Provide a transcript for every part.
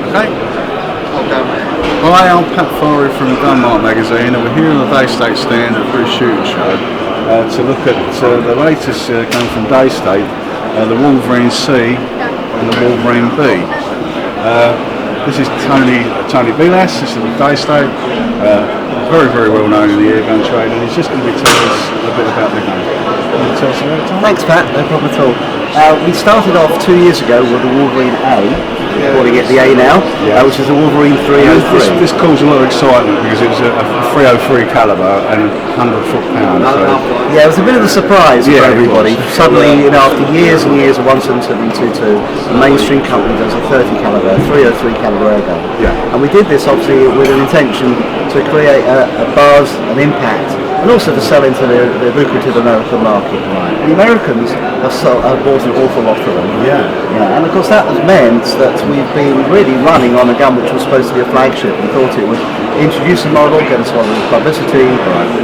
Okay. Hi, I'm Pat Farey from Mart magazine, and we're here on the Daystate stand at the shooting show to look at the latest coming from Daystate, the Wolverine C and the Wolverine B. This is Tony Belas. This is Daystate, very well known in the airgun trade, and he's just going to be telling us a bit about the gun. Can you tell us about it, Tony? Thanks, Pat. No problem at all. We started off 2 years ago with the Wolverine A. Calling it the A now, which is a Wolverine 303. This caused a lot of excitement because it was a 303 calibre and 100 foot-pound. So. Yeah, it was a bit of a surprise for everybody. Suddenly, after years and years of 17722, a mainstream company does a 30 calibre, 303 calibre airgun. Yeah. And we did this obviously with an intention to create a buzz, an impact, and also to sell into the lucrative American market. Right. The Americans have bought an awful lot of them. Yeah. And of course that has meant that we've been really running on a gun which was supposed to be a flagship. We thought it would introduce a model, get us a lot of publicity,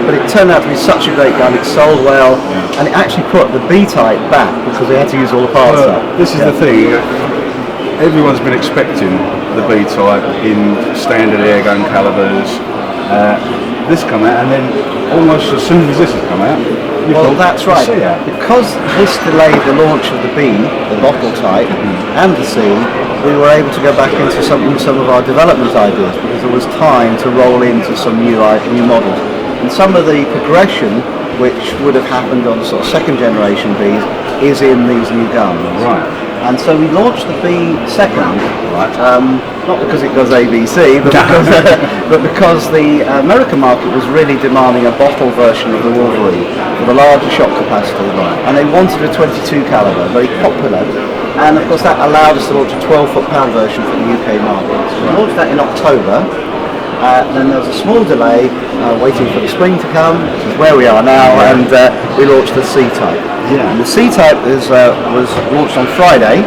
but it turned out to be such a great gun. It sold well, and it actually put the B-type back because we had to use all the parts. This is the thing. Everyone's been expecting the B-type in standard airgun calibers. This come out, and then almost as soon as this has come out, well, that's right. Because this delayed the launch of the B, the bottle type, and the C, we were able to go back into some of our development ideas because there was time to roll into some new models. And some of the progression which would have happened on sort of second generation Bs is in these new guns. Right. And so we launched the B second, not because it does ABC, but because the American market was really demanding a bottle version of the Wolverine with a larger shot capacity, and they wanted a 22 caliber, very popular. And of course that allowed us to launch a 12 foot-pound version for the UK market. So we launched that in October. Then there was a small delay, waiting for the spring to come, which is where we are now, and we launched the C-Type. Yeah. And the C-Type was launched on Friday,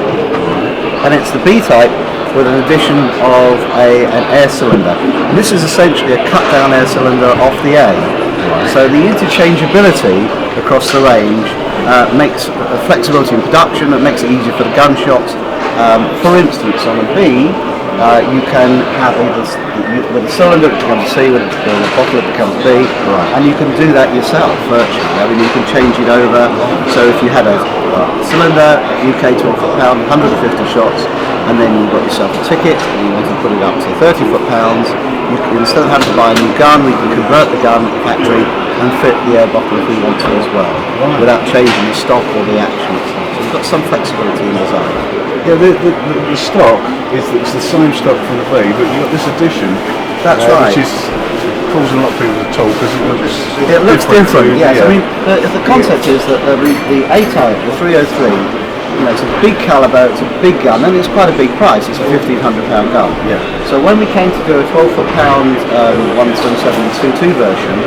and it's the B-Type with an addition of an air cylinder. And this is essentially a cut-down air cylinder off the A. So the interchangeability across the range makes flexibility in production, it makes it easier for the gun shops. For instance, on a B, you can have with a cylinder it becomes C, with a bottle it becomes B, and you can do that yourself virtually. I mean, you can change it over. So if you had a cylinder, UK 12 foot-pound, 150 shots, and then you got yourself a ticket and you want to put it up to 30 foot-pounds, instead of having to buy a new gun, we can convert the gun factory and fit the air bottle if we want to as well, without changing the stock or the action itself. So we've got some flexibility in design. Yeah, the stock it's the same stock from the B, but you've got this addition. That's right. Which is causing a lot of people to talk because it looks different. Yes, I mean the concept is that the A-type, the 303, it's a big caliber, it's a big gun, and it's quite a big price. It's a £1,500 gun. Yeah. So when we came to do a 12 foot-pound 17722 version,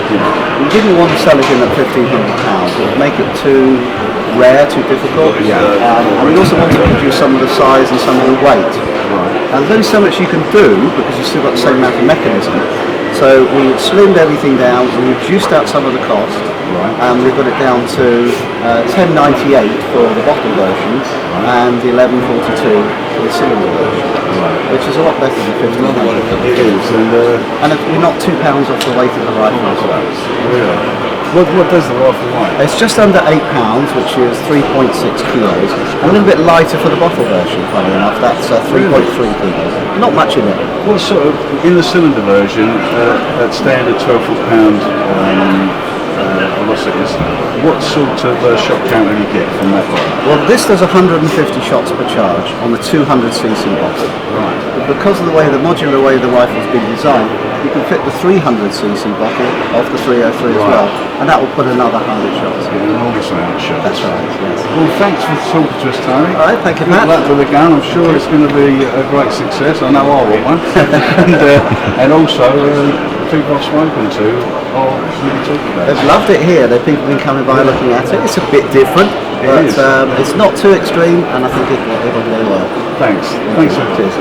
we didn't want to sell it in at £1,500. It would make it too rare, too difficult. And we also want to reduce some of the size and some of the weight. And there's only so much you can do because you've still got the same amount of mechanism. So we slimmed everything down, we reduced out some of the cost, and we got it down to $10.98 for the bottle version and $11.42 for the cylinder version, which is a lot better than $1,500. It is, and we're not £2 off the weight of the rifle as well. Really? What does the rifle weigh? It's just under £8, which is 3.6 kilos. A little bit lighter for the bottle version, funny enough. That's 3.3 kilos. Not much in it. What sort of, in the cylinder version, at standard 12 foot-pound, what sort of shot count do you get from that one? Well, this does 150 shots per charge on the 200cc bottle. Right. But because of the modular way the rifle's been designed, you can fit the 300cc bottle off the 303 as well, and that will put another 100 shots. An enormous amount of shots. That's right, yes. Well, thanks for talking to us, Tony. All right, thank you, Good Matt. luck with the gun. I'm sure it's going to be a great success. I know I want one. and also, people I've spoken to are really talking about it. They've loved it here. People have been coming by looking at it. It's a bit different, but it's not too extreme, and I think it'll do well. Thanks. Thanks. Cheers.